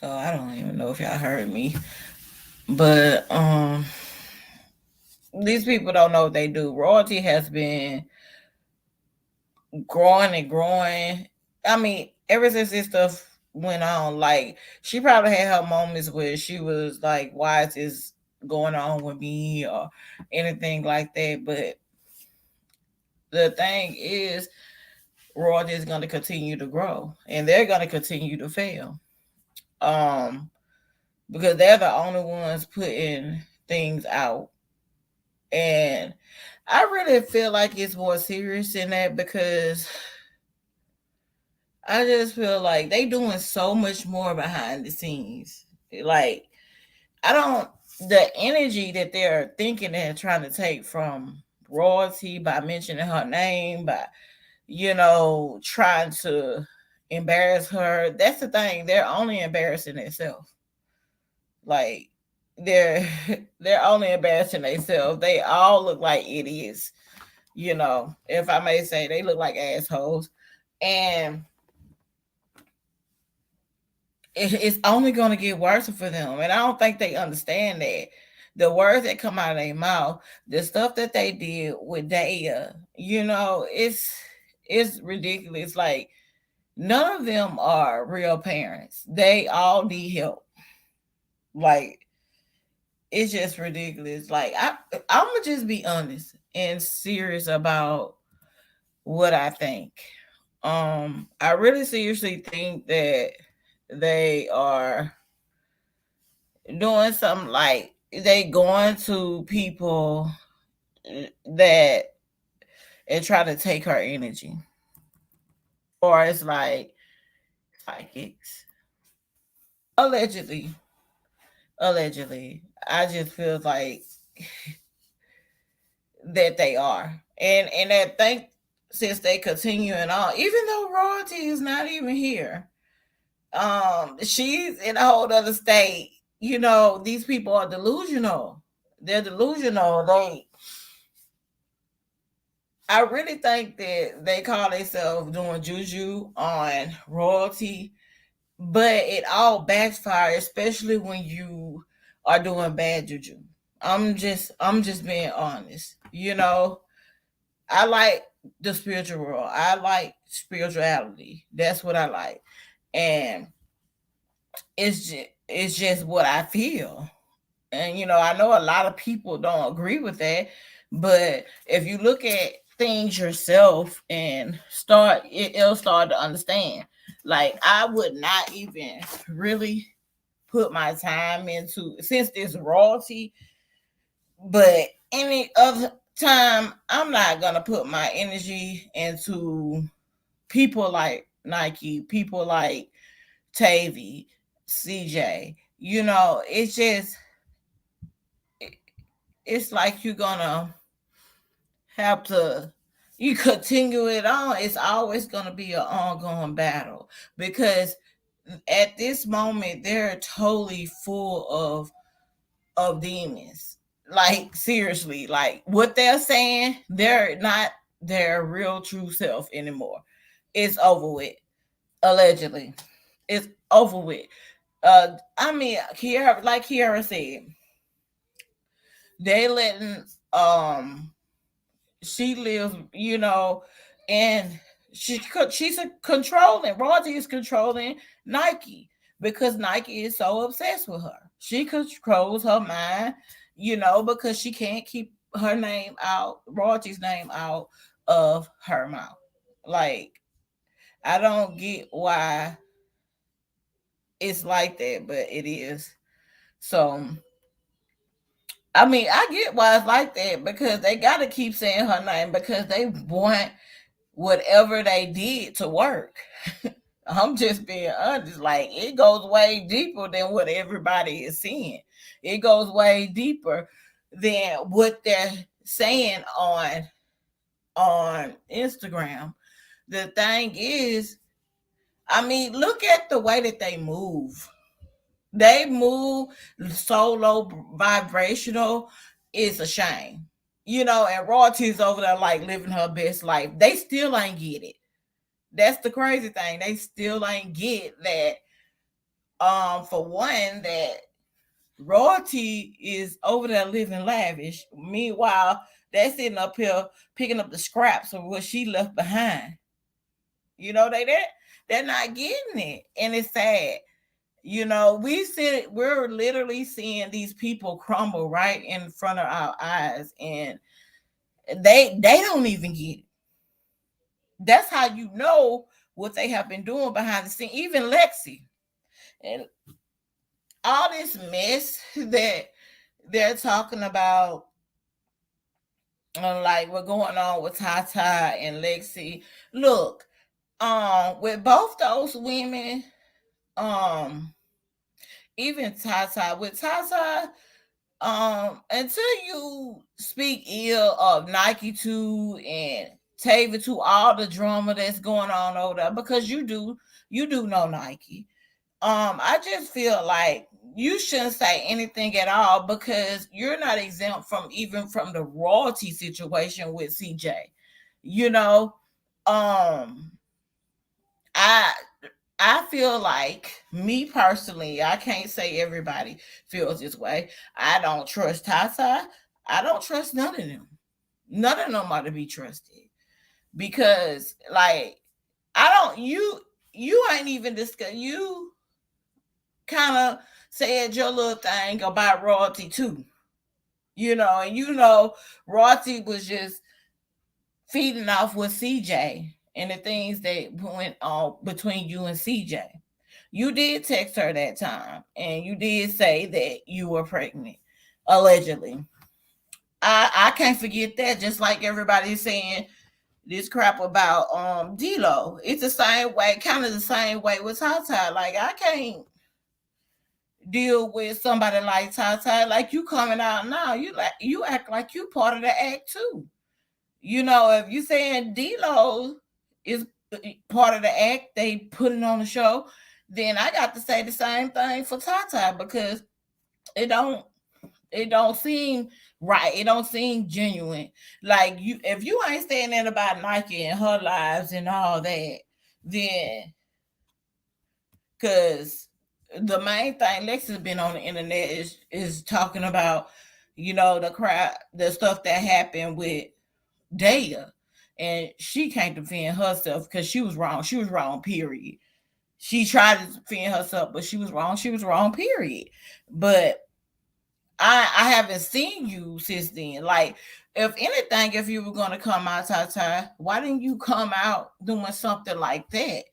So I don't even know if y'all heard me. But these people don't know what they do. Royalty has been growing and growing. I mean, ever since this stuff went on, like she probably had her moments where she was like, "Why is this going on with me?" or anything like that. But the thing is, Royalty is going to continue to grow, and they're going to continue to fail. Um, because they're the only ones putting things out, and I really feel like it's more serious than that because I just feel like they doing so much more behind the scenes. Like I don't the energy that they're thinking and trying to take from Royalty by mentioning her name, by trying to embarrass her. That's the thing. They're only embarrassing themselves. Like they're they're only embarrassing themselves. They all look like idiots. If I may say, they look like assholes, and it's only going to get worse for them. And I don't think they understand that. The words that come out of their mouth, the stuff that they did with Daya, it's ridiculous. Like none of them are real parents. They all need help. Like it's just ridiculous. Like I'm gonna just be honest and serious about what I think. I really seriously think that they are doing something like they going to people that and try to take her energy, or it's like psychics. Allegedly, allegedly, I just feel like that they are, and I think since they continuing on, even though Royalty is not even here, she's in a whole other state. These people are delusional. They're delusional. I really think that they call themselves doing juju on Royalty, but it all backfires, especially when you are doing bad juju. I'm just being honest. I like the spiritual world. I like spirituality. That's what I like. And it's just what I feel. And I know a lot of people don't agree with that, but if you look at things yourself and it'll start to understand. Like I would not even really put my time into since this Royalty, but any other time I'm not gonna put my energy into people like Nike, people like Tavy, CJ. It's just it's like you're gonna have to you continue it on. It's always gonna be an ongoing battle because at this moment they're totally full of demons. Like seriously, like what they're saying, they're not their real true self anymore. It's over with. Allegedly. It's over with. I mean, Kiara, like Kiara said, they letting she lives, and she's controlling. Royalty is controlling Nike because Nike is so obsessed with her. She controls her mind, because she can't keep her name out, Royalty's name out of her mouth. Like I don't get why it's like that, but it is. So I mean, I get why it's like that because they got to keep saying her name because they want whatever they did to work. I'm just being honest. Like it goes way deeper than what everybody is seeing. It goes way deeper than what they're saying on Instagram. The thing is, I mean, look at the way that they move. They move so low vibrational. It's a shame. And Royalty's over there like living her best life. They still ain't get it. That's the crazy thing. They still ain't get that For one, that royalty is over there living lavish. Meanwhile, they're sitting up here picking up the scraps of what she left behind. They're not getting it, and it's sad. We're literally seeing these people crumble right in front of our eyes, and they don't even get it. That's how you know what they have been doing behind the scene. Even Lexi and all this mess that they're talking about, like what's going on with Tata and Lexi. Look, with both those women, um, even Tata, with Tata, until you speak ill of Nike too and Tava to all the drama that's going on over there, because you do know Nike. I just feel like you shouldn't say anything at all, because you're not exempt from even from the royalty situation with CJ. You know, um, I I feel like, me personally, I can't say everybody feels this way. I don't trust Tata. I don't trust none of them. None of them are to be trusted, because, like, I don't. You ain't even discuss. You kind of said your little thing about royalty too. And royalty was just feeding off with CJ and the things that went on between you and CJ. You did text her that time, and you did say that you were pregnant, allegedly. I can't forget that. Just like everybody's saying this crap about D'Lo, it's the same way, kind of the same way with Tata. Like, I can't deal with somebody like Tata. Like, you coming out now, you act like you part of the act too. If you saying D-Lo is part of the act, they put it on the show, then I got to say the same thing for Tata, because it don't it don't seem right. It don't seem genuine. Like, if you ain't saying that about Nike and her lives and all that, then, because the main thing Lexi's been on the internet is talking about, the crap, the stuff that happened with Data, and she can't defend herself because she was wrong. She was wrong. Period. She tried to defend herself, but she was wrong. She was wrong. Period. But I haven't seen you since then. Like, if anything, if you were gonna come out, Tata, why didn't you come out doing something like that?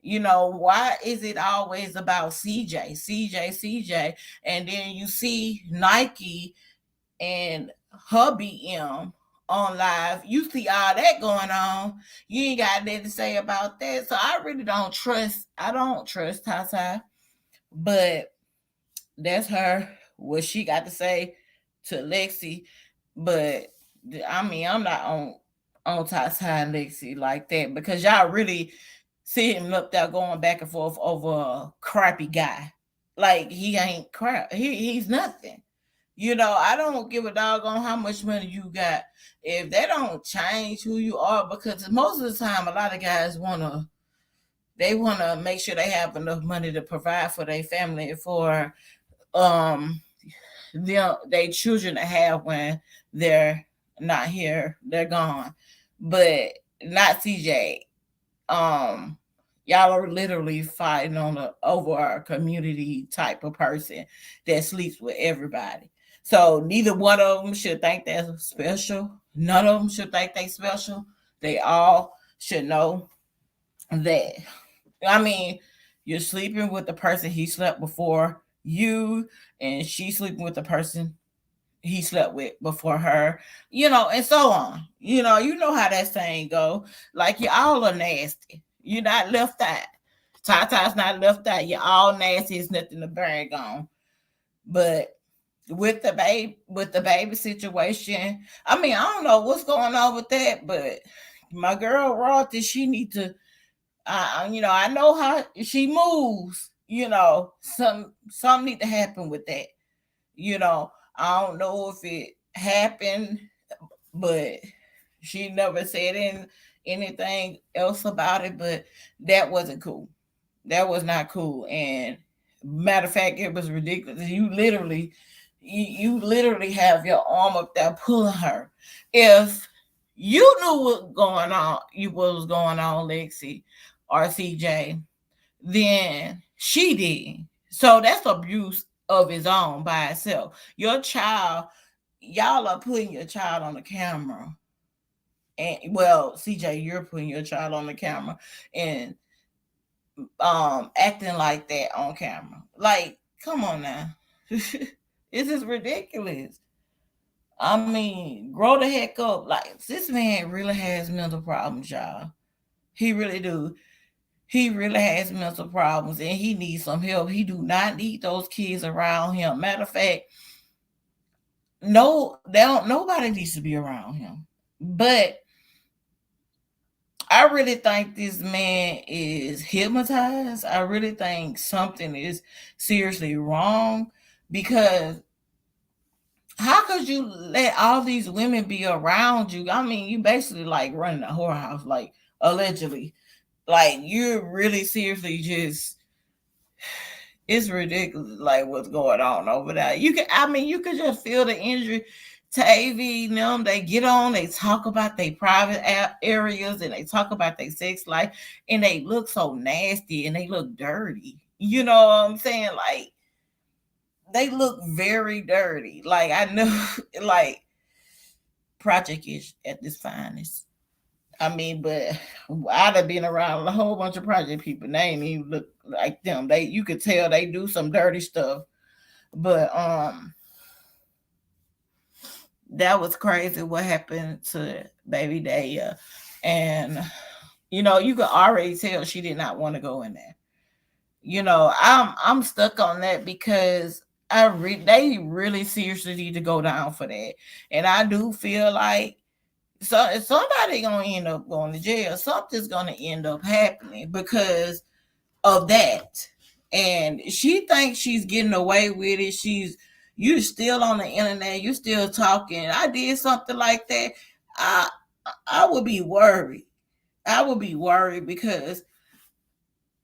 Why is it always about CJ, CJ, CJ, and then you see Nike and her BM on live, you see all that going on, you ain't got nothing to say about that. So I don't trust Tata, but that's her, what she got to say to Lexi. But I mean, I'm not on Tata and Lexi like that, because y'all really see him up there going back and forth over a crappy guy. Like, he ain't crap. He's nothing. I don't give a dog on how much money you got. If they don't change who you are, because most of the time, a lot of guys wanna make sure they have enough money to provide for their family, for um their children to have when they're not here, they're gone. But not CJ. Um, y'all are literally fighting over a community type of person that sleeps with everybody. So neither one of them should think they're special. None of them should think they special. They all should know that. I mean, you're sleeping with the person he slept before you, and she sleeping with the person he slept with before her, and so on. You know how that saying go. Like, you all are nasty. You're not left out. Tata's not left out. You're all nasty. It's nothing to brag on. But with the baby situation, I mean, I don't know what's going on with that, but my girl Rothy, she need to. I know how she moves. Some need to happen with that. I don't know if it happened, but she never said anything else about it. But that wasn't cool. That was not cool. And Matter of fact, it was ridiculous. You literally have your arm up there pulling her. If you knew what was going on, Lexi or CJ, then she did. So that's abuse of his own by itself. Your child, y'all are putting your child on the camera. And well, CJ, you're putting your child on the camera and acting like that on camera. Like, come on now. This is ridiculous. I mean, grow the heck up. Like, this man really has mental problems, y'all. He really do. He really has mental problems and he needs some help. He do not need those kids around him. Matter of fact, no, they don't nobody needs to be around him. But I really think this man is hypnotized. I really think something is seriously wrong because how could you let all these women be around you? I mean, you basically like running a whorehouse, like allegedly. Like you're really seriously just it's ridiculous like what's going on over there. You could just feel the injury to AV and them. They get on, they talk about their private areas and they talk about their sex life and they look so nasty and they look dirty. You know what I'm saying? Like they look very dirty. Like I know like Project is at this finest. I mean, but I'd have been around a whole bunch of project people. They ain't even look like them. They you could tell they do some dirty stuff. But that was crazy what happened to baby Daya. And you could already tell she did not want to go in there. I'm stuck on that because they really seriously need to go down for that. And I do feel like somebody gonna end up going to jail. Something's gonna end up happening because of that. And she thinks she's getting away with it. You still on the internet, you still talking. I did something like that. I I would be worried. I would be worried because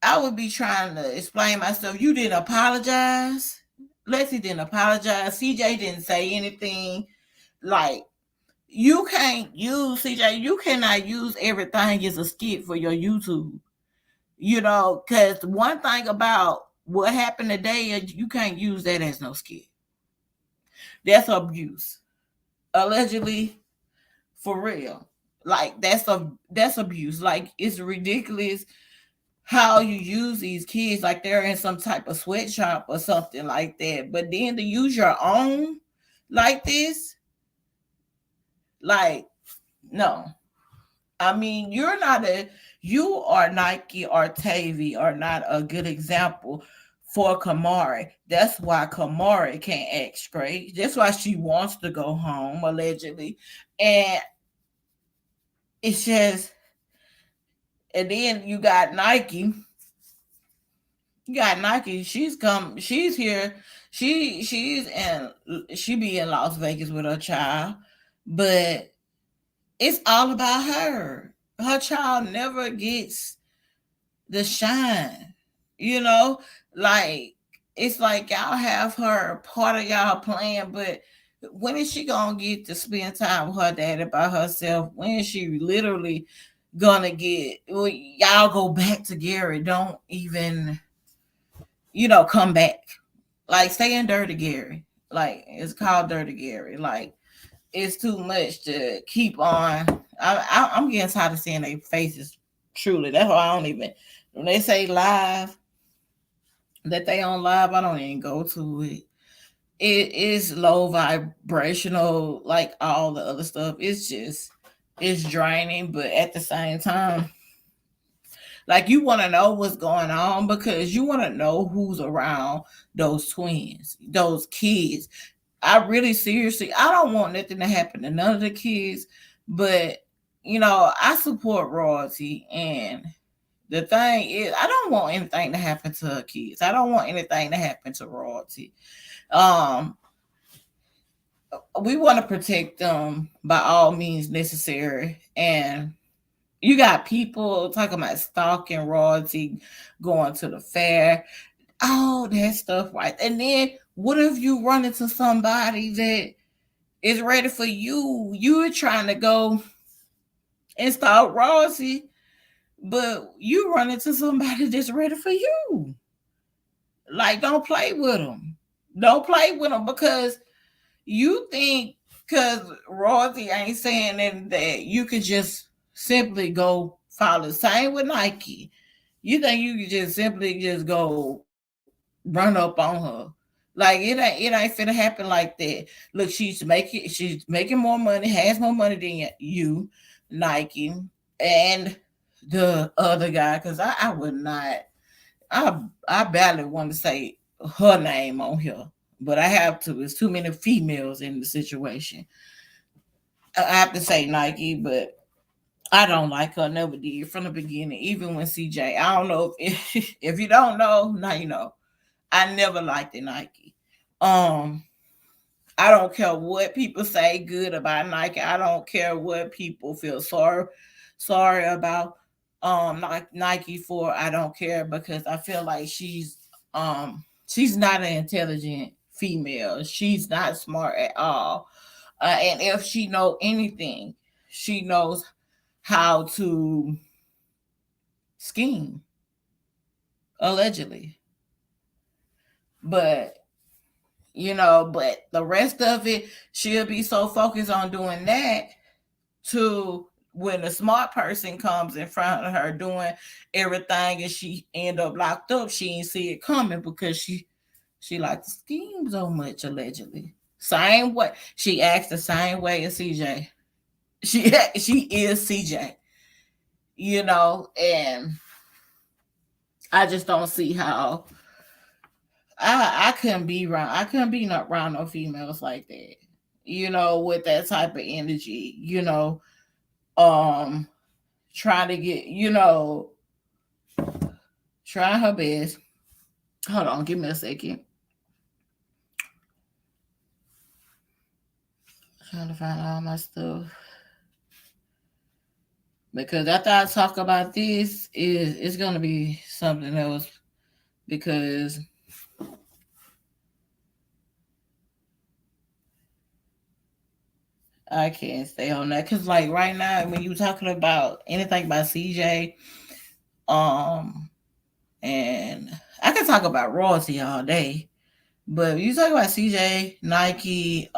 I would be trying to explain myself. You didn't apologize. Lexi didn't apologize. CJ didn't say anything. Like you can't use CJ. You cannot use everything as a skit for your YouTube. Because one thing about what happened today is you can't use that as no skit. That's abuse, allegedly, for real. Like that's abuse. Like it's ridiculous how you use these kids like they're in some type of sweatshop or something like that. But then to use your own like this, like no. I mean, you are Nike or Tavy are not a good example for Kamari. That's why Kamari can't act straight. That's why she wants to go home, allegedly. And it's just, and then you got Nike. You got Nike. She's here. She be in Las Vegas with her child. But it's all about her. Her child never gets the shine. You know, like it's like y'all have her part of y'all plan, but when is she gonna get to spend time with her daddy by herself? When is she literally gonna get y'all go back to Gary? Don't even come back. Like stay in Dirty Gary. Like it's called Dirty Gary. Like it's too much to keep on. I'm getting tired of seeing their faces. Truly, that's why I don't even. When they say live, that they on live, I don't even go to it. It is low vibrational, like all the other stuff. It's draining, but at the same time, like you want to know what's going on because you want to know who's around those twins, those kids. I really seriously, I don't want nothing to happen to none of the kids, but I support royalty, and the thing is, I don't want anything to happen to her kids. I don't want anything to happen to royalty. Um, we want to protect them by all means necessary, and you got people talking about stalking royalty, going to the fair. all that stuff, right? And then what if you run into somebody that is ready for you? You're trying to go install Rosie, but you run into somebody that's ready for you. Like, don't play with them. Don't play with them because you think because Rosie ain't saying that you could just simply go follow. Same with Nike. You think you could just simply just go run up on her. Like it ain't finna happen like that. Look, she's making more money, has more money than you, Nike, and the other guy. Cause I would not. I barely want to say her name on here, but I have to. There's too many females in the situation. I have to say Nike, but I don't like her. Never did from the beginning. Even when CJ, I don't know if you don't know, now you know. I never liked the Nike. Um, I don't care what people say good about Nike. I don't care what people feel sorry about like Nike for. I don't care because I feel like she's not an intelligent female. She's not smart at all. And if she know anything, she knows how to scheme allegedly. But but the rest of it, she'll be so focused on doing that to when a smart person comes in front of her doing everything and she end up locked up, she ain't see it coming because she liked to scheme so much allegedly. Same way she acts the same way as CJ. She is CJ, and I just don't see how I couldn't be around. I couldn't be not around no females like that. With that type of energy. Um, trying to get trying her best. Hold on, give me a second. Trying to find all my stuff because after I talk about this, it's gonna be something else because I can't stay on that because like right now when you talking about anything about CJ, um, and I can talk about royalty all day, but you talk about CJ, Nike,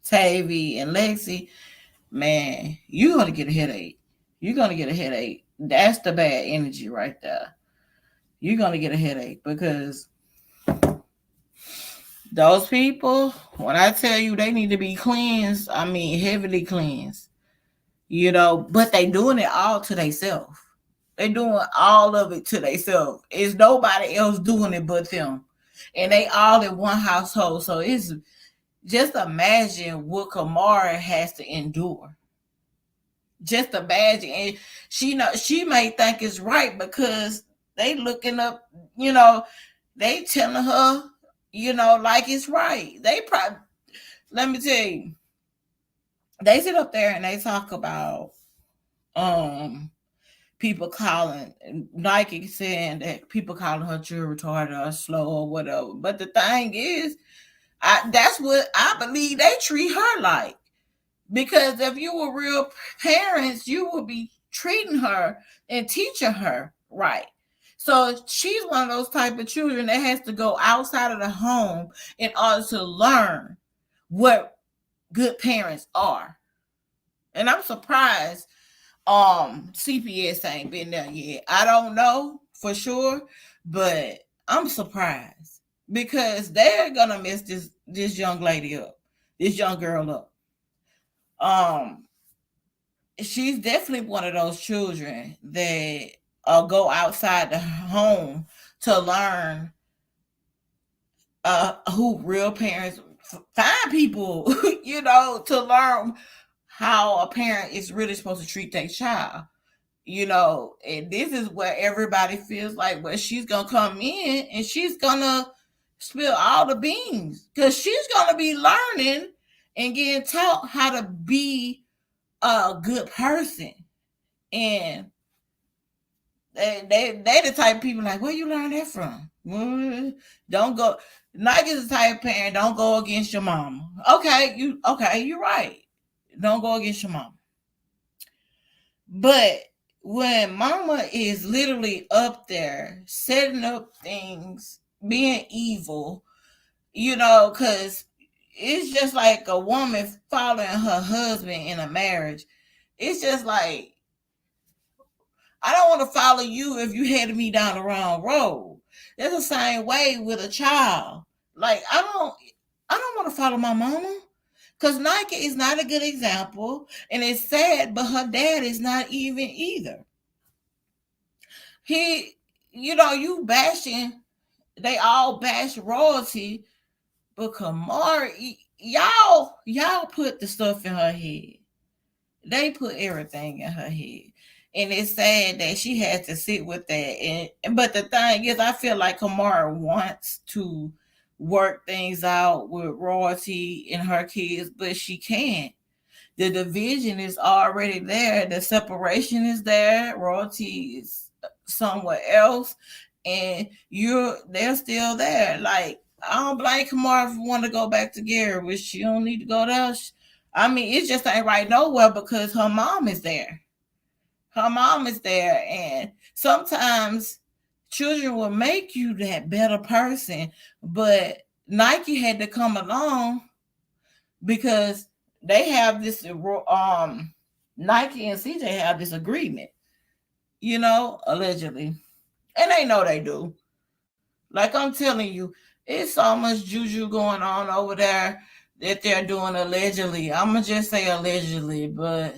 Tavy, and Lexi, man, you're gonna get a headache. You're gonna get a headache. That's the bad energy right there. You're gonna get a headache because those people, when I tell you they need to be cleansed, I mean heavily cleansed. But they doing it all to themselves. They doing all of it to themselves. It's nobody else doing it but them. And they all in one household. So it's just imagine what Kamara has to endure. Just imagine. And she may think it's right because they looking up, they telling her, like it's right. They probably let me tell you, they sit up there and they talk about um people calling Nike saying that people calling her true retarded or slow or whatever. But the thing is, that's what I believe they treat her like. Because if you were real parents, you would be treating her and teaching her right. So she's one of those type of children that has to go outside of the home in order to learn what good parents are. And I'm surprised CPS ain't been there yet. I don't know for sure, but I'm surprised because they're gonna mess this young lady up, this young girl up. Um, she's definitely one of those children that go outside the home to learn who real parents find people, to learn how a parent is really supposed to treat their child. And this is where everybody feels like, well, she's gonna come in and she's gonna spill all the beans because she's gonna be learning and getting taught how to be a good person. And They the type of people like, where you learn that from? Don't go. Nike's the type of parent, don't go against your mama. Okay, you're right. Don't go against your mama. But when mama is literally up there setting up things, being evil, because it's just like a woman following her husband in a marriage. It's just like, I don't want to follow you if you headed me down the wrong road. It's the same way with a child. Like, I don't want to follow my mama. Because Nike is not a good example. And it's sad, but her dad is not even either. He, you bashing, they all bash royalty, but Kamari, y'all put the stuff in her head. They put everything in her head. And it's sad that she had to sit with that. But the thing is, I feel like Kamara wants to work things out with royalty and her kids, but she can't. The division is already there. The separation is there. Royalty is somewhere else, and they're still there. Like, I don't blame Kamara if you want to go back to Gary, which she don't need to go there. I mean, it just ain't right nowhere because her mom is there. Her mom is there, and sometimes children will make you that better person. But Nike had to come along because they have this Nike and CJ have this agreement, allegedly. And they know they do. Like I'm telling you, it's so much juju going on over there that they're doing allegedly. I'm gonna just say allegedly, but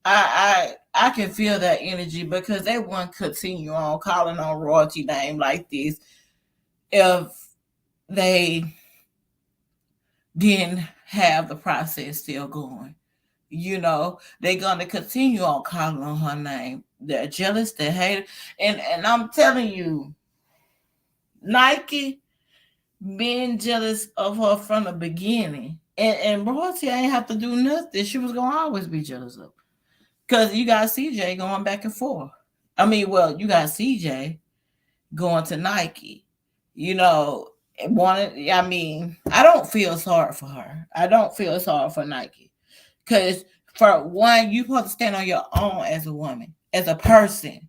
I can feel that energy because they won't continue on calling on royalty name like this if they didn't have the process still going. They're gonna continue on calling on her name. They're jealous, they hate it. And I'm telling you, Nike being jealous of her from the beginning. And royalty ain't have to do nothing. She was gonna always be jealous of. Because you got CJ going back and forth. I mean, well, you got CJ going to Nike. I don't feel sorry for her. I don't feel sorry for Nike. Because for one, you supposed to stand on your own as a woman, as a person,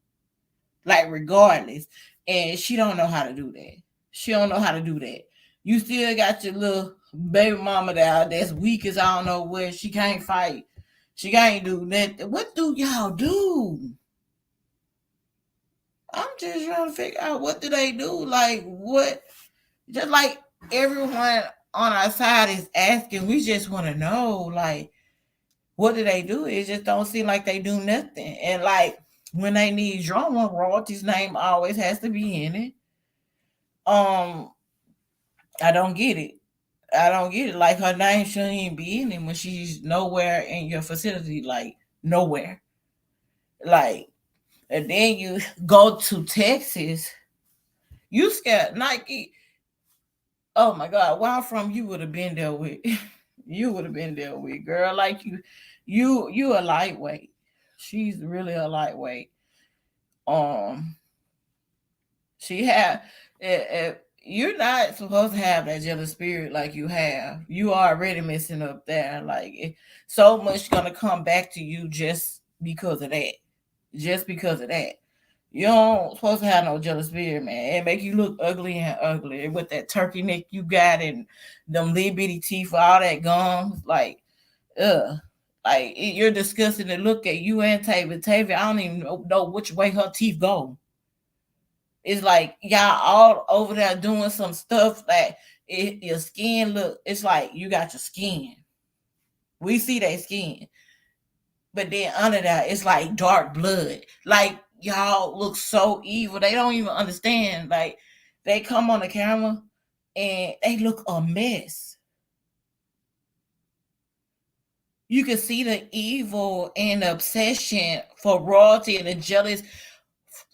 like regardless. And she don't know how to do that. She don't know how to do that. You still got your little baby mama there that's weak as I don't know where. She can't fight. She can't do nothing. What do y'all do? I'm just trying to figure out, what do they do? Like, what? Just like everyone on our side is asking, we just want to know, like, what do they do? It just don't seem like they do nothing. And like, when they need drama, royalty's name always has to be in it. I don't get it. I don't get it. Like, her name shouldn't even be in it when she's nowhere in your facility, like nowhere. Like, and then you go to Texas. You scared Nike. Oh my God, where I'm from, you would have been there with. You would have been there with, girl. Like, you a lightweight. She's really a lightweight. Um, she had. You're not supposed to have that jealous spirit like you have. You are already messing up there. Like, so much gonna come back to you just because of that. Just because of that. You don't supposed to have no jealous spirit, man. It make you look ugly and ugly with that turkey neck you got and them little bitty teeth, all that gums. Like, ugh. Like, you're disgusting to look at. You and Tavia. Tavia, I don't even know which way her teeth go. It's like y'all all over there doing some stuff that your skin look. It's like you got your skin. We see that skin, but then under that, it's like dark blood. Like, y'all look so evil. They don't even understand. Like, they come on the camera and they look a mess. You can see the evil and the obsession for royalty and the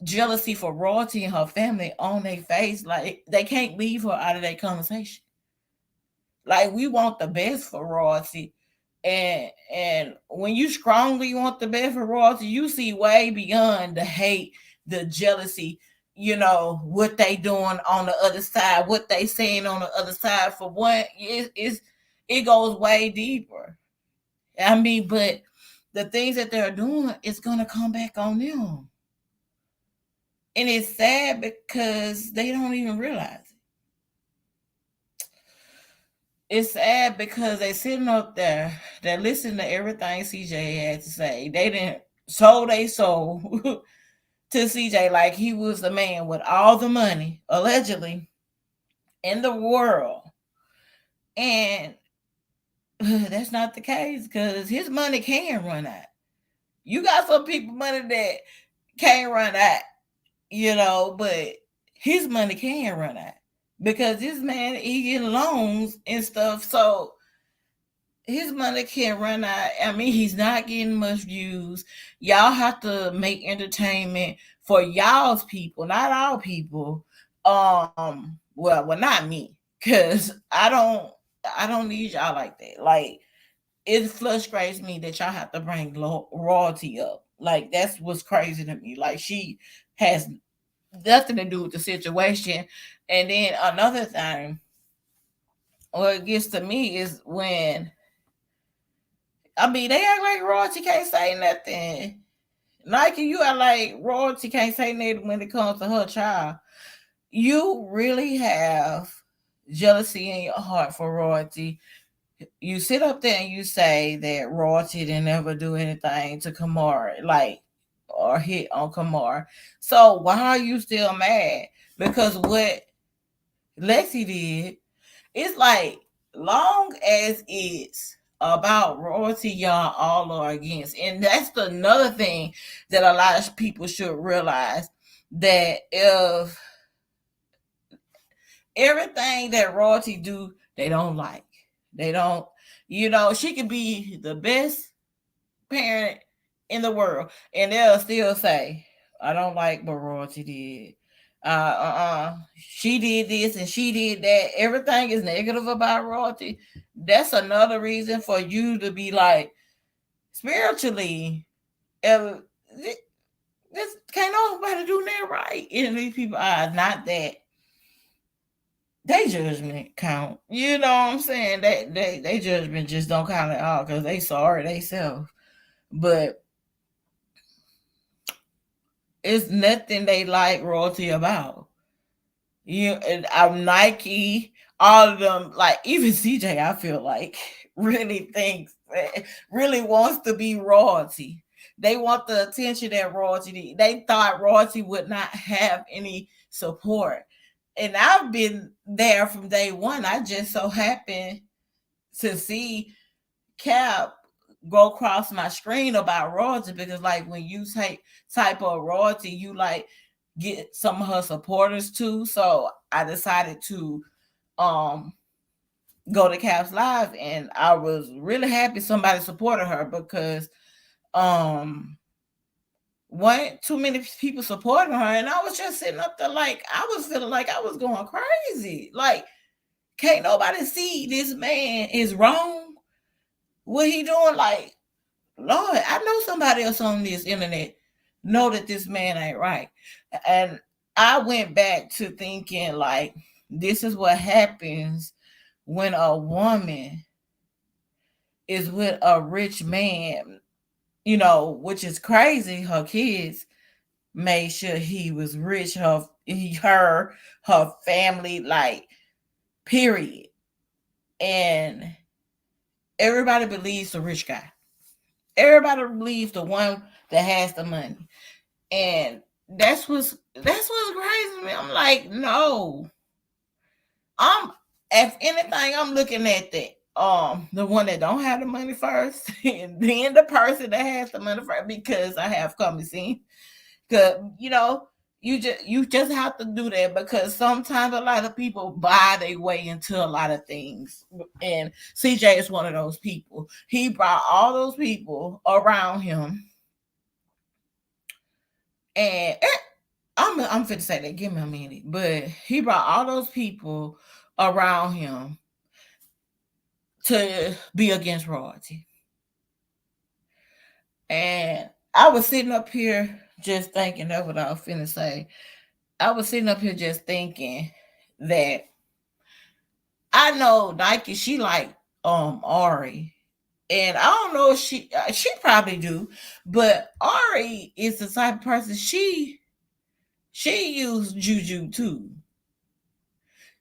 jealousy for royalty and her family on their face. Like, they can't leave her out of that conversation. Like, we want the best for royalty. And when you strongly want the best for royalty, you see way beyond the hate the jealousy, what they doing on the other side, what they saying on the other side. For one, it goes way deeper. I mean, but the things that they're doing is gonna come back on them. And it's sad because they don't even realize it. It's sad because they sitting up there, they listen to everything CJ had to say. They didn't sold they soul to CJ like he was the man with all the money, allegedly, in the world. And that's not the case because his money can run out. You got some people money that can't run out, but his money can run out because this man he getting loans and stuff, so his money can run out. I mean, he's not getting much views. Y'all have to make entertainment for y'all's people, not our people. Well, not me, cause I don't need y'all like that. Like, it frustrates me that y'all have to bring royalty up. Like, that's what's crazy to me. Like, she has nothing to do with the situation. And then another thing, what gets to me is when, I mean, they act like royalty can't say nothing. Nike, you act like royalty can't say nothing when it comes to her child. You really have jealousy in your heart for royalty. You sit up there and you say that royalty didn't ever do anything to Kamar, like, or hit on Kamar. So why are you still mad? Because what Lexi did, it's like, long as it's about royalty, y'all all are against. And that's another thing that a lot of people should realize, that if everything that royalty do, they don't like. They don't, she could be the best parent in the world, and they'll still say, I don't like what royalty did. She did this and she did that. Everything is negative about royalty. That's another reason for you to be like, spiritually, this can't nobody do that right in these people's eyes. Not that they judgment count. You know what I'm saying? They judgment just don't count at all because they sorry they self. But it's nothing they like royalty about. I'm Nike, all of them, like even CJ, I feel like really thinks, really wants to be royalty. They want the attention that royalty. They thought royalty would not have any support, and I've been there from day one. I just so happened to see Cap go across my screen about royalty because, like, when you type of royalty, you like get some of her supporters too. So I decided to um go to Cap's Live, and I was really happy somebody supported her because um weren't too many people supporting her, and I was just sitting up there like I was feeling like I was going crazy. Like, can't nobody see this man is wrong? What he doing? Like, Lord, I know somebody else on this internet know that this man ain't right. And I went back to thinking like, this is what happens when a woman is with a rich man, which is crazy. Her kids made sure he was rich, her family, like, period. And everybody believes the rich guy. Everybody believes the one that has the money. And that's what's crazy to me. I'm like, no. If anything, I'm looking at the one that don't have the money first, and then the person that has the money first, because I have common sense. Cause you just have to do that, because sometimes a lot of people buy their way into a lot of things, and CJ is one of those people. He brought all those people around him, and I'm fit to say that. Give me a minute, but he brought all those people around him to be against royalty. And I was sitting up here just thinking, that's what I was finna say. I was sitting up here just thinking that I know Nike, she like Ari. And I don't know if she probably do, but Ari is the type of person she used juju too.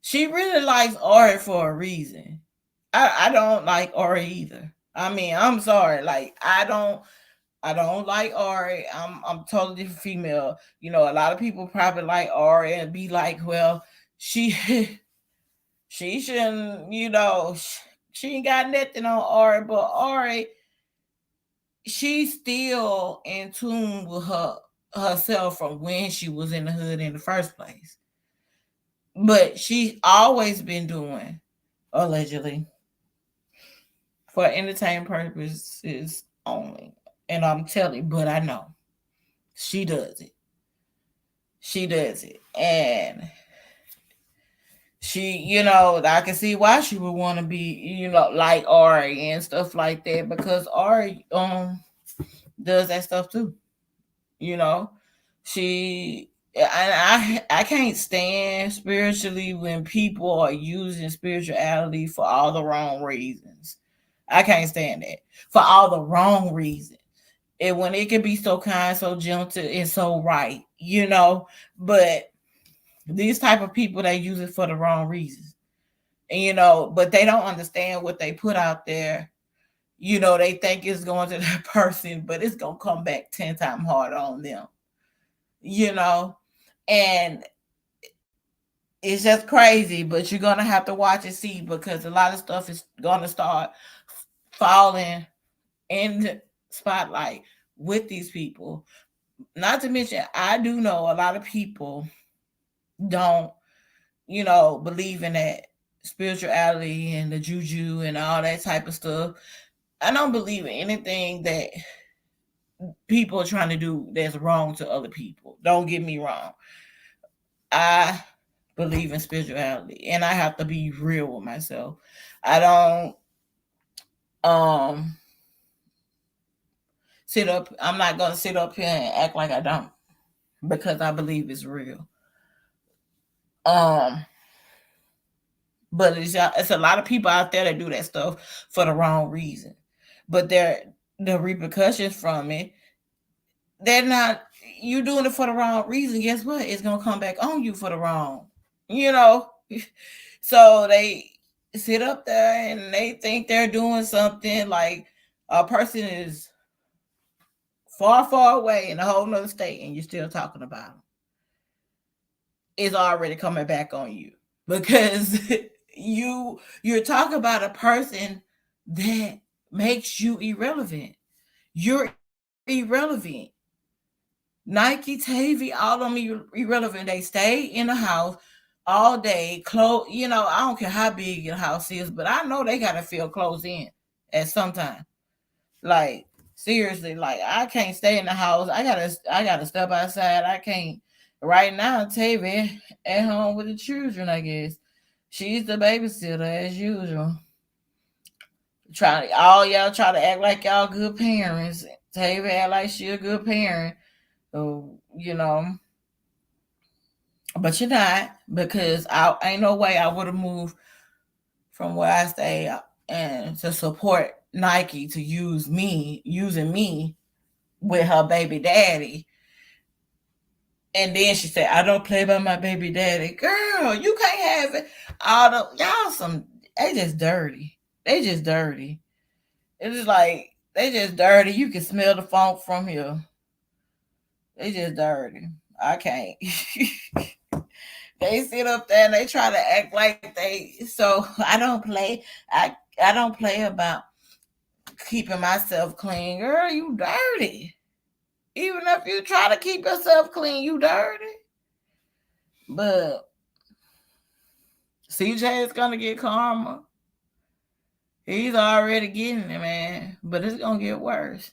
She really likes Ari for a reason. I don't like Ari either. I mean, I'm sorry. Like I don't like Ari. I'm totally different female. You know, a lot of people probably like Ari and be like, well, she she shouldn't, she ain't got nothing on Ari, but Ari, she's still in tune with herself from when she was in the hood in the first place. But she's always been doing, allegedly, for entertainment purposes only. And I'm telling you, but I know she does it. She does it. And she, I can see why she would want to be, like Ari and stuff like that, because Ari does that stuff too. You know, she I can't stand spiritually when people are using spirituality for all the wrong reasons. I can't stand that for all the wrong reasons. And when it can be so kind, so gentle, and so right, but these type of people, they use it for the wrong reasons. And, but they don't understand what they put out there. They think it's going to that person, but it's gonna come back 10 times harder on them. You know, and it's just crazy, but you're gonna have to watch and see, because a lot of stuff is gonna start falling in the spotlight with these people. Not to mention, I do know a lot of people don't, believe in that spirituality and the juju and all that type of stuff. I don't believe in anything that people are trying to do that's wrong to other people. Don't get me wrong. I believe in spirituality, and I have to be real with myself. I don't um I'm not gonna sit up here and act like I don't, because I believe it's real. Um but it's a lot of people out there that do that stuff for the wrong reason. But the repercussions from it, they're not, you doing it for the wrong reason, guess what? It's gonna come back on you for the wrong, you know. So they sit up there and they think they're doing something, like a person is far, far away in a whole nother state and you're still talking about them. It's already coming back on you, because you're talking about a person that makes you irrelevant. You're irrelevant. Nike, Tavy, all of them irrelevant. They stay in the house all day, close. I don't care how big your house is, but I know they gotta feel closed in at some time. Like, seriously, like, I can't stay in the house. I gotta step outside. I can't right now. Tavy at home with the children, I guess. She's the babysitter as usual. All y'all try to act like y'all good parents. Tavy act like she a good parent. So, but you're not, because I ain't no way I would have moved from where I stay and to support Nike to using me with her baby daddy. And then she said, I don't play by my baby daddy. Girl, you can't have it. All the y'all they just dirty. They just dirty. It's just like they just dirty. You can smell the funk from here. They just dirty. I can't. They sit up there and they try to act like they, so I don't play about keeping myself clean. Girl, you dirty. Even if you try to keep yourself clean, you dirty. But CJ is gonna get karma. He's already getting it, man. But it's gonna get worse.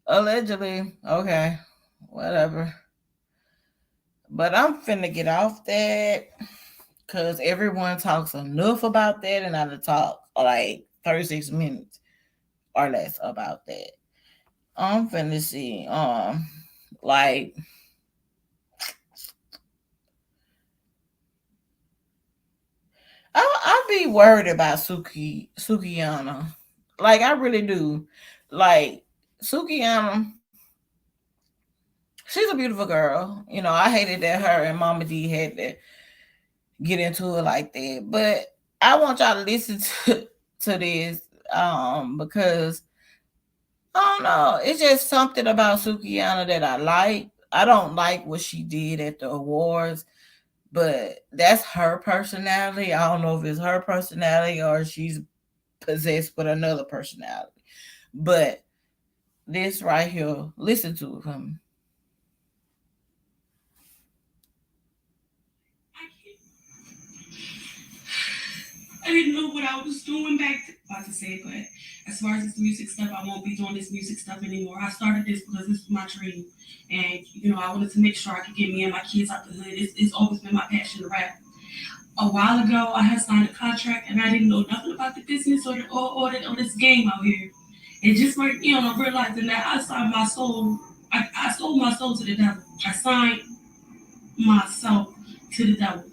Allegedly. Okay. Whatever. But I'm finna get off that, because everyone talks enough about that, and I talk like 36 minutes or less about that. I'm finna see. Like I be worried about Sukiyana. Like I really do. Like Sukiyana, she's a beautiful girl. You know, I hated that her and Mama D had to get into it like that. But I want y'all to listen to this because I don't know. It's just something about Sukiyana that I like. I don't like what she did at the awards, but that's her personality. I don't know if it's her personality or she's possessed with another personality. But this right here, listen to him. I didn't know what I was doing about to say, but as far as this music stuff, I won't be doing this music stuff anymore. I started this because this was my dream. And, I wanted to make sure I could get me and my kids out the hood. It's always been my passion to rap. A while ago, I had signed a contract and I didn't know nothing about the business or this game out here. And just like, realizing that I signed my soul, I sold my soul to the devil. I signed myself to the devil.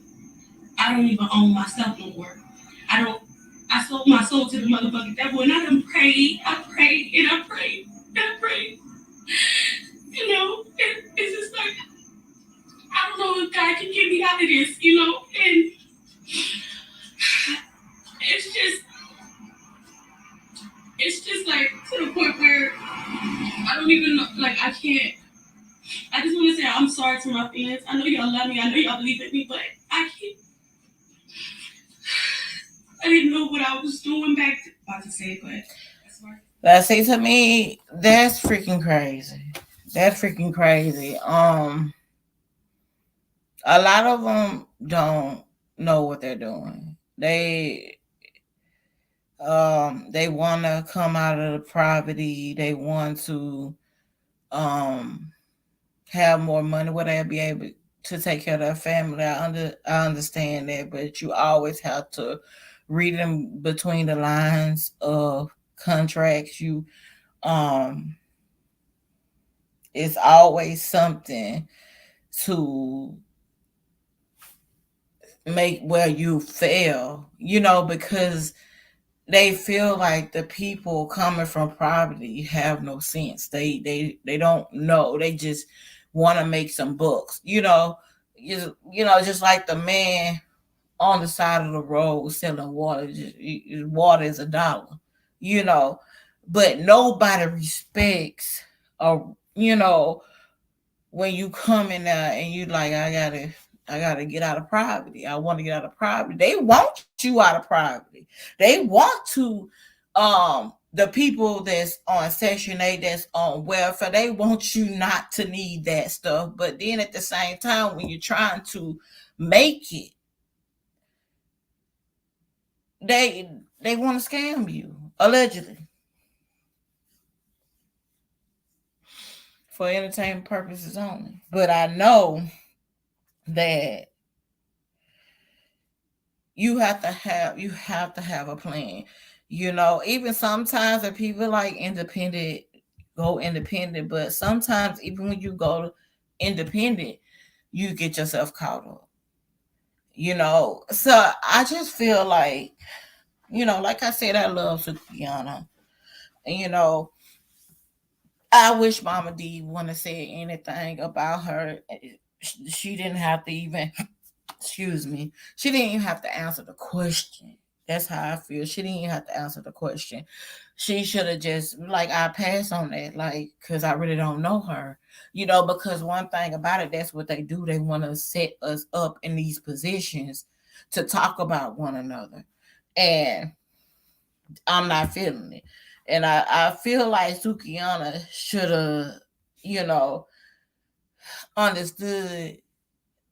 I don't even own myself no more. I don't. I sold my soul to the motherfucking devil, and I done prayed. I prayed and I prayed and I prayed. It's just like I don't know if God can get me out of this, and it's just like to the point where I don't even know. Like I can't. I just want to say I'm sorry to my fans. I know y'all love me. I know y'all believe in me, but I can't. I didn't know what I was doing about to say, but that's see to me, that's freaking crazy. That's freaking crazy. A lot of them don't know what they're doing. They want to come out of the poverty. They want to um have more money. Where they'll be able to take care of their family. I understand that, but you always have to read them between the lines of contracts. Um it's always something to make where you fail, because they feel like the people coming from poverty have no sense. They don't know. They just want to make some bucks. Just like the man on the side of the road selling water. Water is $1. You know, but nobody respects. You know, when you come in there and you like, I gotta get out of poverty. I want to get out of poverty. They want you out of poverty. They want to the people that's on Section 8 that's on welfare, they want you not to need that stuff. But then at the same time, when you're trying to make it, they want to scam you, allegedly, for entertainment purposes only. But I know that you have to have a plan. Even sometimes that people like independent go independent, but sometimes even when you go independent, you get yourself caught up. So I just feel like, like I said, I love Sukiyana. And I wish Mama D wouldn't have said anything about her. She didn't have to even excuse me, she didn't even have to answer the question. That's how I feel. She didn't even have to answer the question. She should have just like I pass on that, like, because I really don't know her. Because one thing about it, that's what they do. They want to set us up in these positions to talk about one another. And I'm not feeling it. And I feel like Sukiyana should have, you know, understood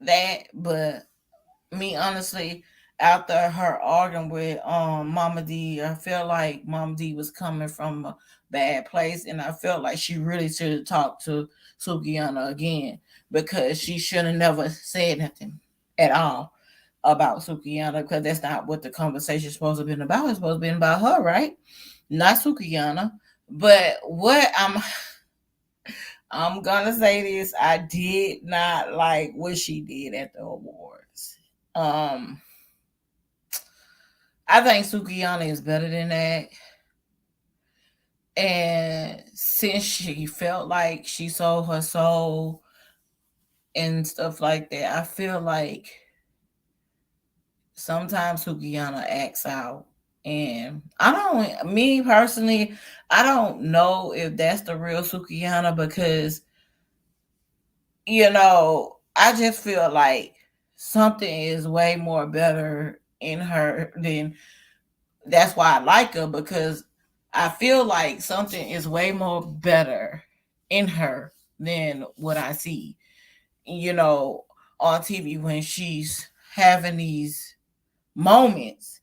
that, but me honestly, after her arguing with Mama D, I felt like Mama D was coming from a bad place, and I felt like she really should have talked to Sukiyana again, because she should have never said nothing at all about Sukiyana, because that's not what the conversation is supposed to have been about. It's supposed to be about her, right? Not Sukiyana. But what I'm I'm gonna say this. I did not like what she did at the awards. Um, I think Sukiyana is better than that. And since she felt like she sold her soul and stuff like that, I feel like sometimes Sukiyana acts out. And I don't, me personally, I don't know if that's the real Sukiyana because, I just feel like something is way more better in her than that's why I like her because I feel like something is way more better in her than what I see, you know, on TV when she's having these moments.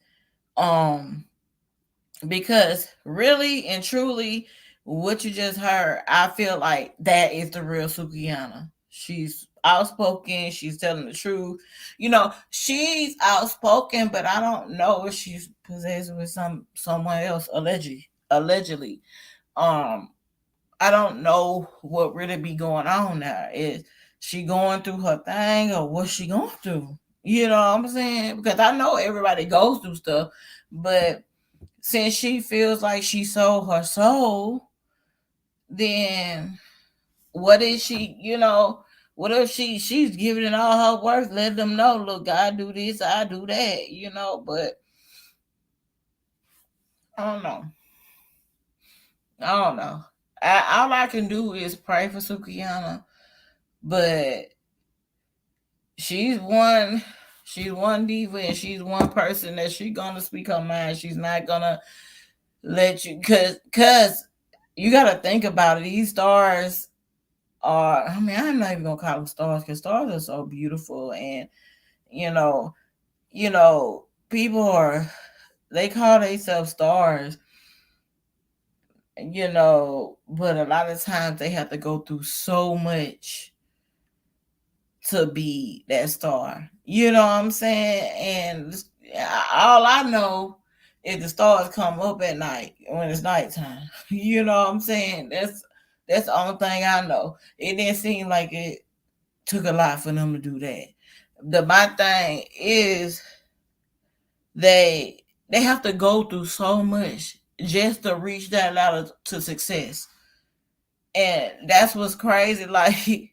Um, because really and truly, what you just heard, I feel like that is the real Sukiyana. She's outspoken. She's telling the truth. She's outspoken, but I don't know if she's possessed with someone else allegedly. Um, I don't know what really be going on there. Is she going through her thing or what's she going through? You know what I'm saying? Because I know everybody goes through stuff, but since she feels like she sold her soul, then what is she, what if she's giving it all her worth, let them know, look, I do this, I do that, but I don't know. I don't know. All I can do is pray for Sukiyana, but she's one she's one diva and she's one person that she's gonna speak her mind. She's not gonna let you cause you gotta think about it. These stars are, I mean, I'm not even gonna call them stars because stars are so beautiful and you know, people are, they call themselves stars, but a lot of times they have to go through so much to be that star. You know what I'm saying? And all I know is the stars come up at night when it's nighttime. You know what I'm saying? That's the only thing I know. It didn't seem like it took a lot for them to do that. My thing is they have to go through so much just to reach that ladder to success. And that's what's crazy. Like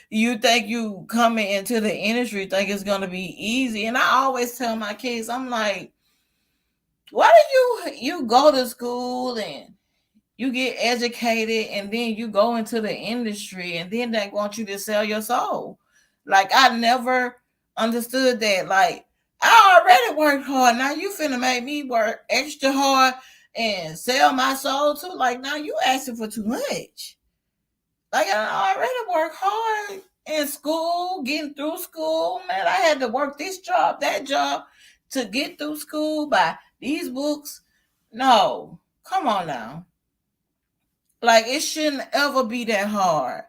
you think you coming into the industry think it's gonna be easy. And I always tell my kids, I'm like, why do you go to school and you get educated and then you go into the industry and then they want you to sell your soul? Like I never understood that. Like I already worked hard. Now you finna make me work extra hard and sell my soul too. Like now you asking for too much. Like I already work hard in school, getting through school. Man, I had to work this job, that job to get through school, buy these books. No, come on now. Like it shouldn't ever be that hard,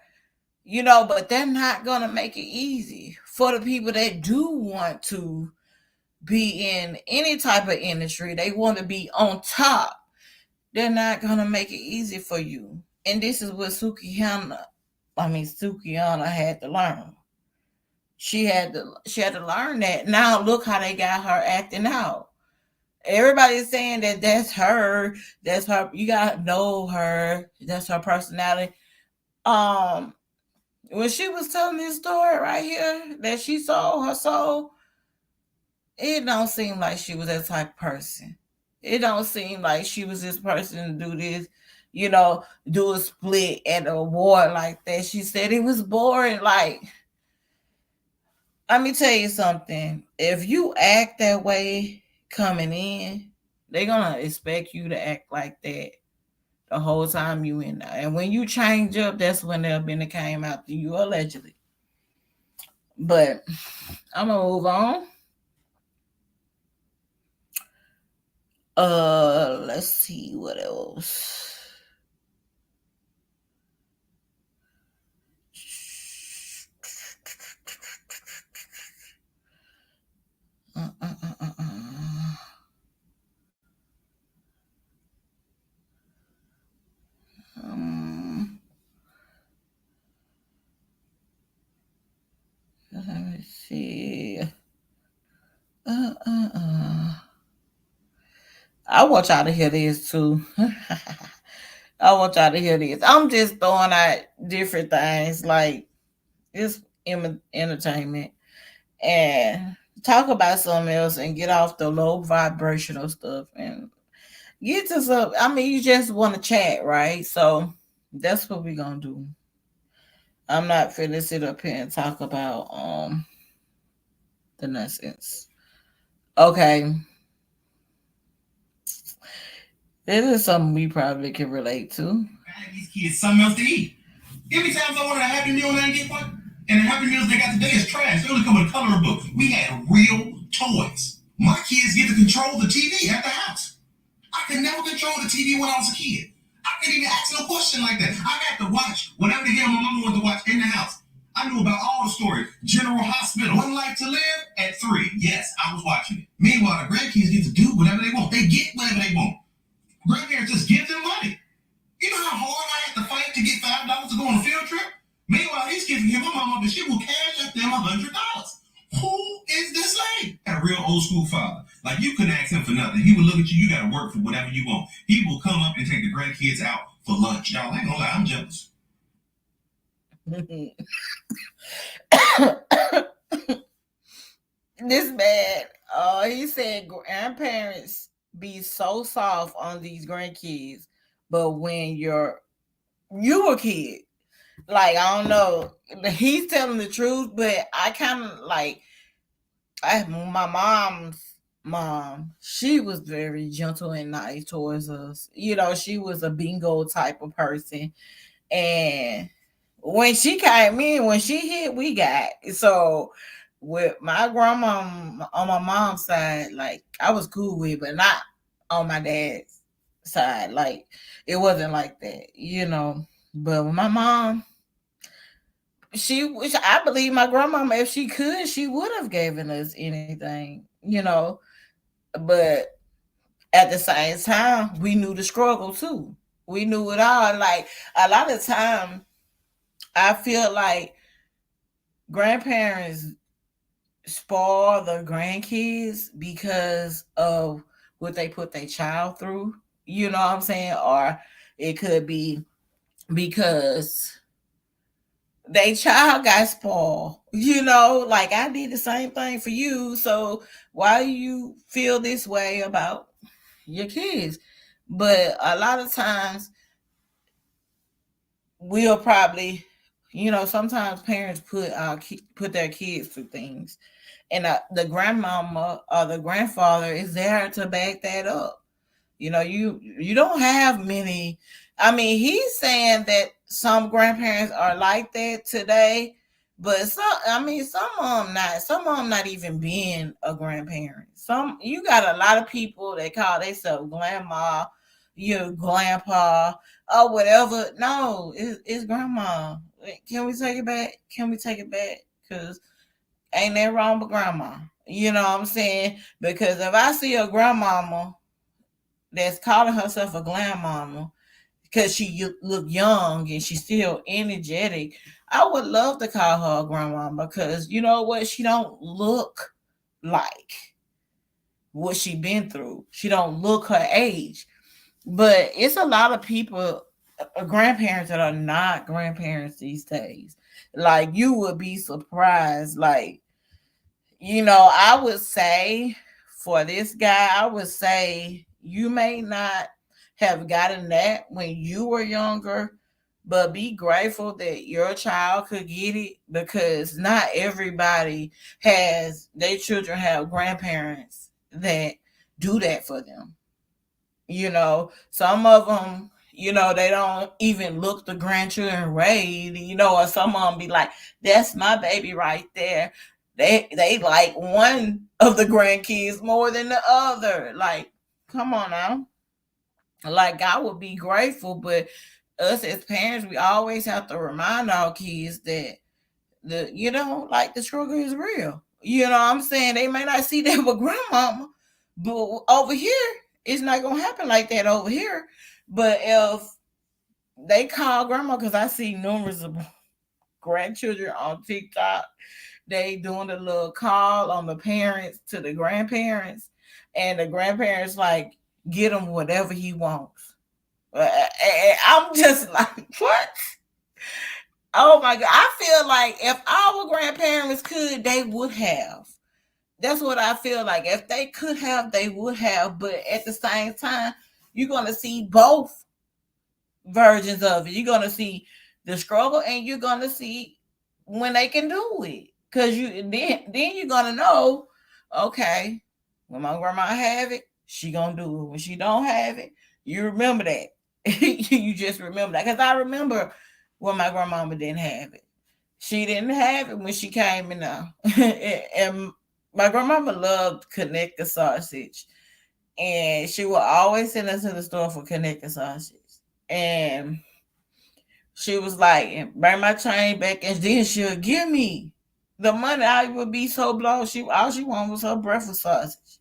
but they're not gonna make it easy for the people that do want to be in any type of industry. They want to be on top. They're not gonna make it easy for you. And this is what Sukiyana had to learn. She had to learn that. Now look how they got her acting out. Everybody's saying that that's her. That's her. You gotta know her. That's her personality. Um, when she was telling this story right here that she sold her soul, it don't seem like she was that type of person. It don't seem like she was this person to do this, do a split at a award like that. She said it was boring. Like, let me tell you something. If you act that way coming in, they're gonna expect you to act like that the whole time you in there. And when you change up, that's when they'll be came after you allegedly. But I'm gonna move on. Let's see what else. Uh, uh, uh, uh, uh. Um, Let me see. Uh, uh, uh. I want y'all to hear this too. I want y'all to hear this. I'm just throwing out different things like it's entertainment and talk about something else and get off the low vibrational stuff and get to some. I mean, you just want to chat, right? So that's what we're gonna do. I'm not finna sit up here and talk about the nonsense. Okay, this is something we probably can relate to. Bag these kids something else to eat. Every time I wanted a Happy Meal and I didn't get one, and the Happy Meals they got today is trash. They only come with a coloring book. We had real toys. My kids get to control the TV at the house. I could never control the TV when I was a kid. I couldn't even ask no question like that. I got to watch whatever the hell my mama wanted to watch in the house. I knew about all the stories. General Hospital, One Life to Live at 3. Yes, I was watching it. Meanwhile, the grandkids get to do whatever they want. They get whatever they want. Grandparents just give them money. You know how hard I had to fight to get $5 to go on a field trip? Meanwhile, these kids can give my mama the shit will cash up them $100. Who is this lady? Had a real old school father. Like you couldn't ask him for nothing. He would look at you, you gotta work for whatever you want. He will come up and take the grandkids out for lunch. Y'all ain't gonna lie, I'm jealous. This man, he said grandparents be so soft on these grandkids, but when you a kid, like I don't know, he's telling the truth, but I kind of like my mom's mom. She was very gentle and nice towards us. You know, she was a bingo type of person, and when she came in, when she hit, we got so with my grandma on my mom's side, like I was cool with, but not on my dad's side. Like it wasn't like that, you know. But with my mom, I believe my grandmama, if she could, she would have given us anything, you know. But at the same time, we knew the struggle too. We knew it all. Like a lot of time, I feel like grandparents spoil the grandkids because of what they put their child through. You know what I'm saying? Or it could be because they child got spoiled. You know, like I did the same thing for you. So why you feel this way about your kids? But a lot of times we'll probably, you know, sometimes parents put their kids through things, and the grandmama or the grandfather is there to back that up. You know, you don't have many. I mean, he's saying that some grandparents are like that today, but some of them not. Some of them not even being a grandparent. Some you got a lot of people that call themselves grandma, your grandpa, or whatever. No, it's grandma. Can we take it back? Can we take it back? Because ain't that wrong with grandma? You know what I'm saying? Because if I see a grandmama that's calling herself a grandmama because she look young and she's still energetic, I would love to call her a grandmama because you know what? She don't look like what she been through. She don't look her age. But it's a lot of people, grandparents that are not grandparents these days. Like you would be surprised. Like you know, I would say for this guy, I would say you may not have gotten that when you were younger, but be grateful that your child could get it because not everybody has their children have grandparents that do that for them. You know, some of them, you know, they don't even look the grandchildren raid, you know, or some of them be like, that's my baby right there. They like one of the grandkids more than the other. Like, come on now. Like I would be grateful, but us as parents, we always have to remind our kids that like the struggle is real. You know what I'm saying? They may not see that with grandmama, but over here, it's not gonna happen like that over here. But if they call grandma, because I see numerous of grandchildren on TikTok they doing a little call on the parents to the grandparents, and the grandparents like get him whatever he wants. And I'm just like, what? Oh my god! I feel like if our grandparents could, they would have. That's what I feel like. If they could have, they would have. But at the same time, you're gonna see both versions of it. You're gonna see the struggle, and you're gonna see when they can do it. Cause then you're gonna know, okay, when my grandma have it, she gonna do it. When she don't have it, you remember that. You just remember that. Cause I remember when my grandmama didn't have it. She didn't have it when she came in now. And my grandmama loved Connecticut sausage. And she would always send us to the store for Connecticut sausage. And she was like, bring my change back, and then she'll give me the money. I would be so blown. All she wanted was her breakfast sausage.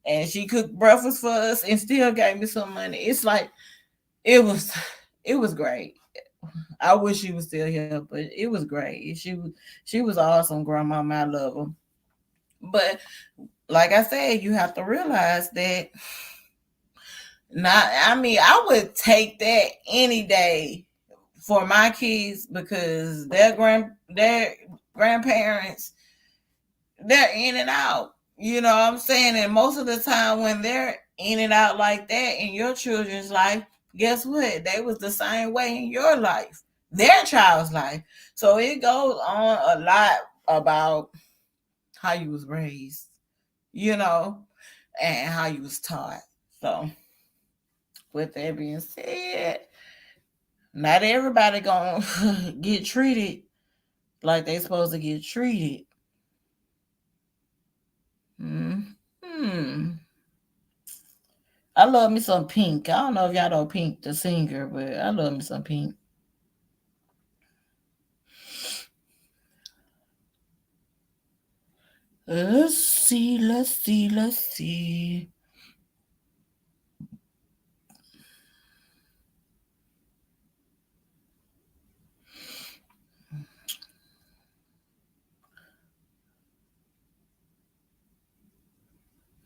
And she cooked breakfast for us and still gave me some money. It's like it was great. I wish she was still here, but it was great. She was awesome, grandmama. I love her. But like I said, you have to realize that not I mean, I would take that any day for my kids because their grandparents, they're in and out. You know what I'm saying? And most of the time when they're in and out like that in your children's life, guess what? They was the same way in your life, their child's life. So it goes on a lot about how you was raised, you know, and how you was taught. So with that being said, not everybody gonna get treated like they supposed to get treated. Hmm. I love me some Pink. I don't know if y'all know Pink, the singer, but I love me some Pink. Let's see, let's see, let's see.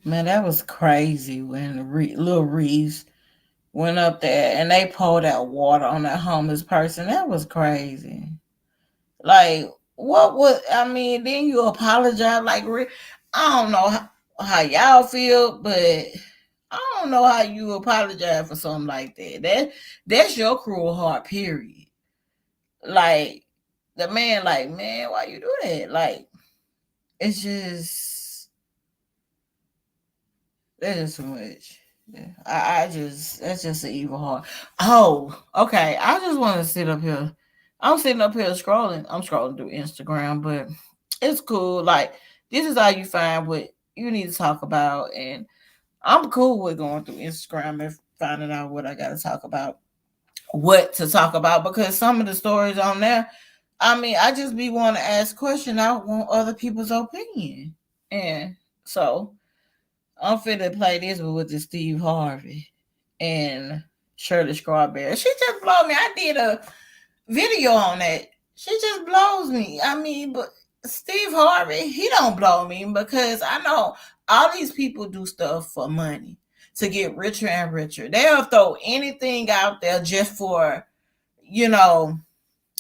Man, that was crazy when Lil Reese went up there and they poured out water on that homeless person. That was crazy. Like, what would I mean? Then you apologize, like I don't know how y'all feel, but I don't know how you apologize for something like that. That's your cruel heart, period. Like the man, like man, why you do that? Like it's just that's just too much. Yeah, I just that's just an evil heart. Oh, okay. I just want to sit up here. I'm sitting up here scrolling. I'm scrolling through Instagram, but it's cool. Like this is how you find what you need to talk about, and I'm cool with going through Instagram and finding out what I got to talk about, what to talk about, because some of the stories on there, I mean, I just be want to ask questions. I want other people's opinion, and so I'm finna play this with the Steve Harvey and Shirley Strawberry. She just blow me. I did a video on that. She just blows me. I mean, but Steve Harvey, he don't blow me because I know all these people do stuff for money to get richer and richer. They'll throw anything out there just for, you know,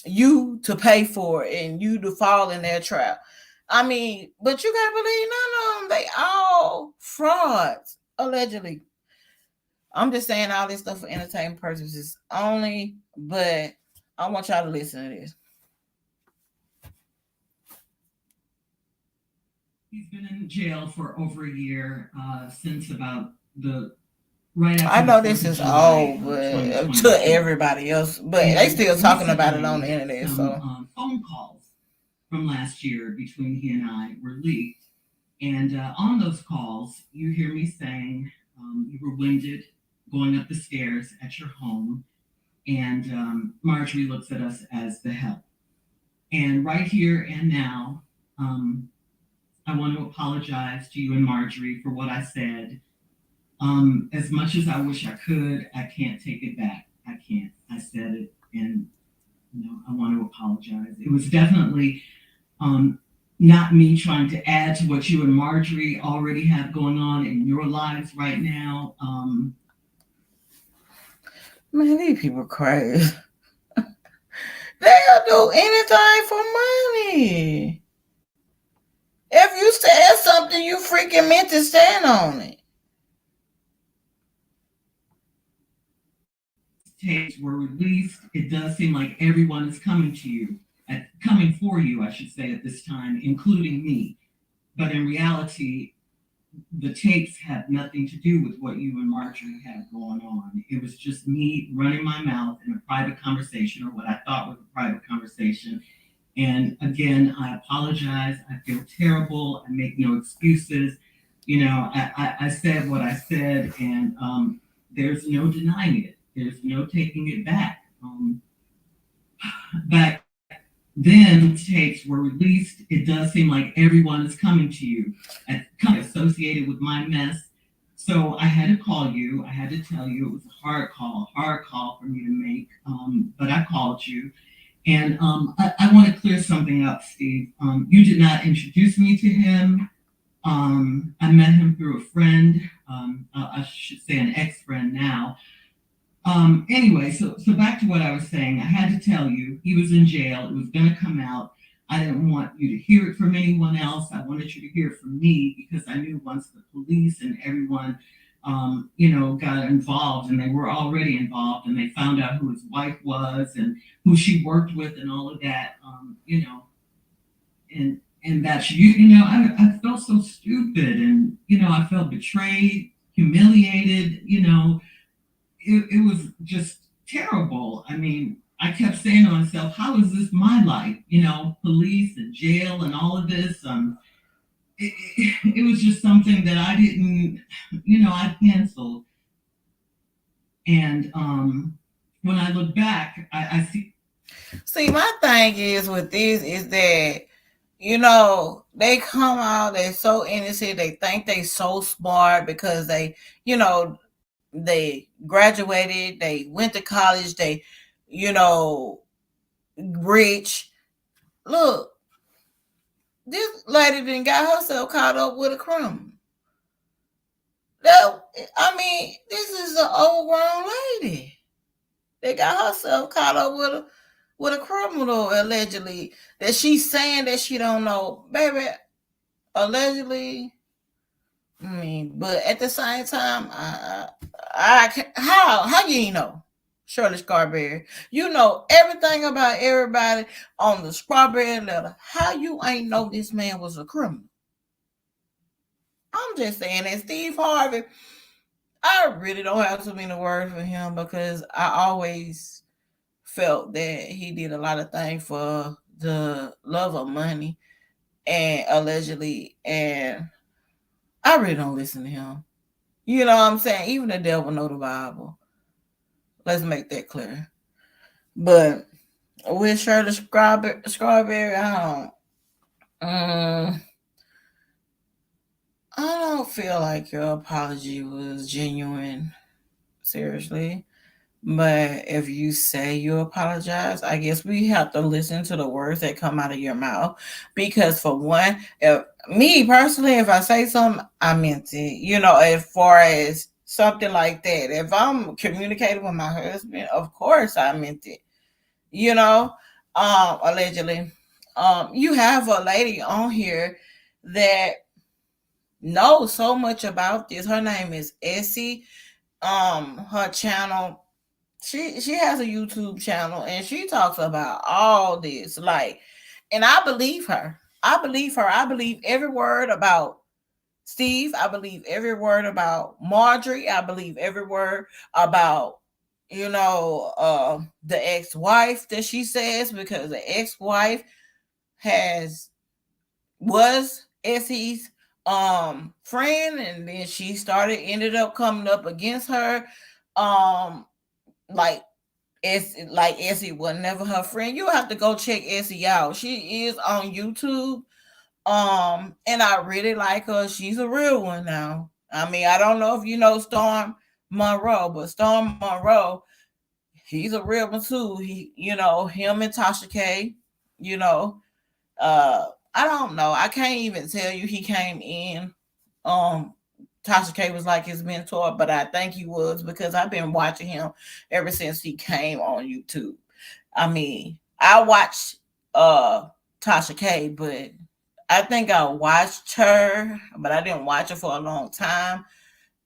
you to pay for it and you to fall in their trap. I mean, but you can't believe none of them. They all frauds, allegedly. I'm just saying all this stuff for entertainment purposes only, but I want y'all to listen to this. He's been in jail for over a year since about the right after. I know this is old, but to everybody else, but they still talking about it on the internet. So phone calls from last year between he and I were leaked, and on those calls, you hear me saying you were winded going up the stairs at your home, and Marjorie looks at us as the help. And right here and now, I want to apologize to you and Marjorie for what I said. As much as I wish I could, I can't take it back. I can't. I said it, and I want to apologize. It was definitely not me trying to add to what you and Marjorie already have going on in your lives right now. Man, these people crazy. They'll do anything for money. If you said something, you freaking meant to stand on it. Tapes were released. It does seem like everyone is coming for you, I should say, at this time, including me. But in reality, the tapes had nothing to do with what you and Marjorie had going on. It was just me running my mouth in a private conversation, or what I thought was a private conversation. And again, I apologize. I feel terrible. I make no excuses. You know, I said what I said, and there's no denying it. There's no taking it back. Back then, tapes were released. It does seem like everyone is coming to you, kind of associated with my mess. So I had to call you. I had to tell you it was a hard call for me to make. But I called you. And I want to clear something up, Steve. You did not introduce me to him. I met him through a friend. I should say an ex-friend now. Anyway, so back to what I was saying. I had to tell you, he was in jail. It was going to come out. I didn't want you to hear it from anyone else. I wanted you to hear it from me, because I knew once the police and everyone, got involved, and they were already involved, and they found out who his wife was and who she worked with and all of that, and that I felt so stupid, and, I felt betrayed, humiliated, it was just terrible. I mean, I kept saying to myself, how is this my life? Police and jail and all of this. It was just something that I didn't, I canceled. And when I look back, I see. See, my thing is with this is that, they come out, they're so innocent, they think they so smart because they, they graduated, they went to college, they, rich. Look, this lady done got herself caught up with a criminal. This is an old grown lady. They got herself caught up with a criminal, allegedly, that she's saying that she don't know. Baby, allegedly. But at the same time, how you know Shirley Scarberry? You know everything about everybody on the Scarberry letter. How you ain't know this man was a criminal? I'm just saying that Steve Harvey, I really don't have too many words for him, because I always felt that he did a lot of things for the love of money, and allegedly, and I really don't listen to him. You know what I'm saying? Even the devil know the Bible. Let's make that clear. But with Shirley Scarberry, I don't feel like your apology was genuine. Seriously. But if you say you apologize, I guess we have to listen to the words that come out of your mouth. Because for one, if me personally, if I say something, I meant it. As far as something like that, if I'm communicating with my husband, of course I meant it. Allegedly. You have a lady on here that knows so much about this. Her name is Essie. Her channel, she has a YouTube channel, and she talks about all this, and I believe her. I believe every word about Steve. I believe every word about Marjorie. I believe every word about, the ex-wife that she says, because the ex-wife was Essie's friend, and then she ended up coming up against her. Essie was never her friend. You have to go check Essie out. She is on YouTube. And I really like her. She's a real one now. I don't know if you know Storm Monroe, but Storm Monroe, he's a real one too. Him and Tasha K, I don't know. I can't even tell you he came in. Tasha K was like his mentor, but I think he was because I've been watching him ever since he came on YouTube. I mean, I watched Tasha K, but I think I watched her, but I didn't watch her for a long time.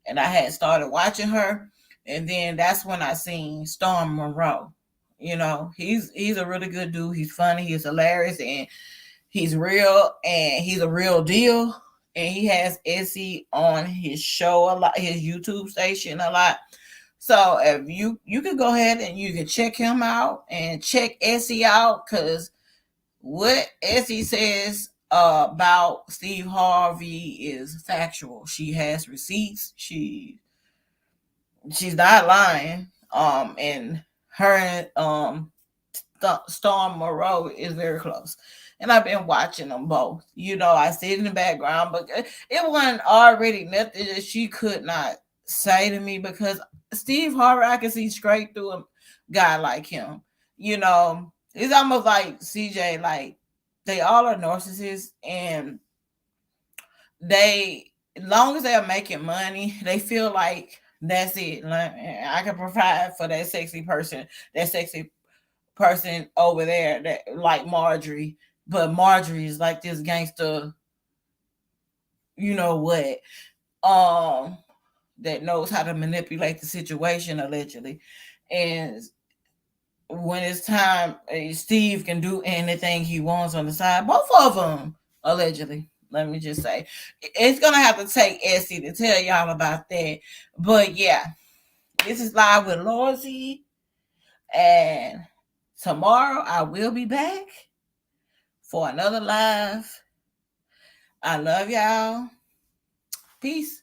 And I had started watching her, and then that's when I seen Storm Monroe. You know, he's a really good dude. He's funny, he's hilarious, and he's real, and he's a real deal. And he has Essie on his show a lot, his YouTube station a lot. So if you can go ahead and you can check him out and check Essie out, because what Essie says about Steve Harvey is factual. She has receipts. She's not lying. And her and Storm Moreau is very close. And I've been watching them both. You know, I sit in the background, but it wasn't already nothing that she could not say to me, because Steve Harvey, I can see straight through a guy like him. You know, it's almost like CJ, like they all are narcissists, and they, as long as they're making money, they feel like that's it. Like, I can provide for that sexy person over there, that like Marjorie. But Marjorie is like this gangster, you know what, that knows how to manipulate the situation, allegedly. And when it's time, Steve can do anything he wants on the side. Both of them, allegedly. Let me just say, it's gonna have to take Essie to tell y'all about that. But yeah, this is Live with Lorzy, and tomorrow I will be back for another live. I love y'all. Peace.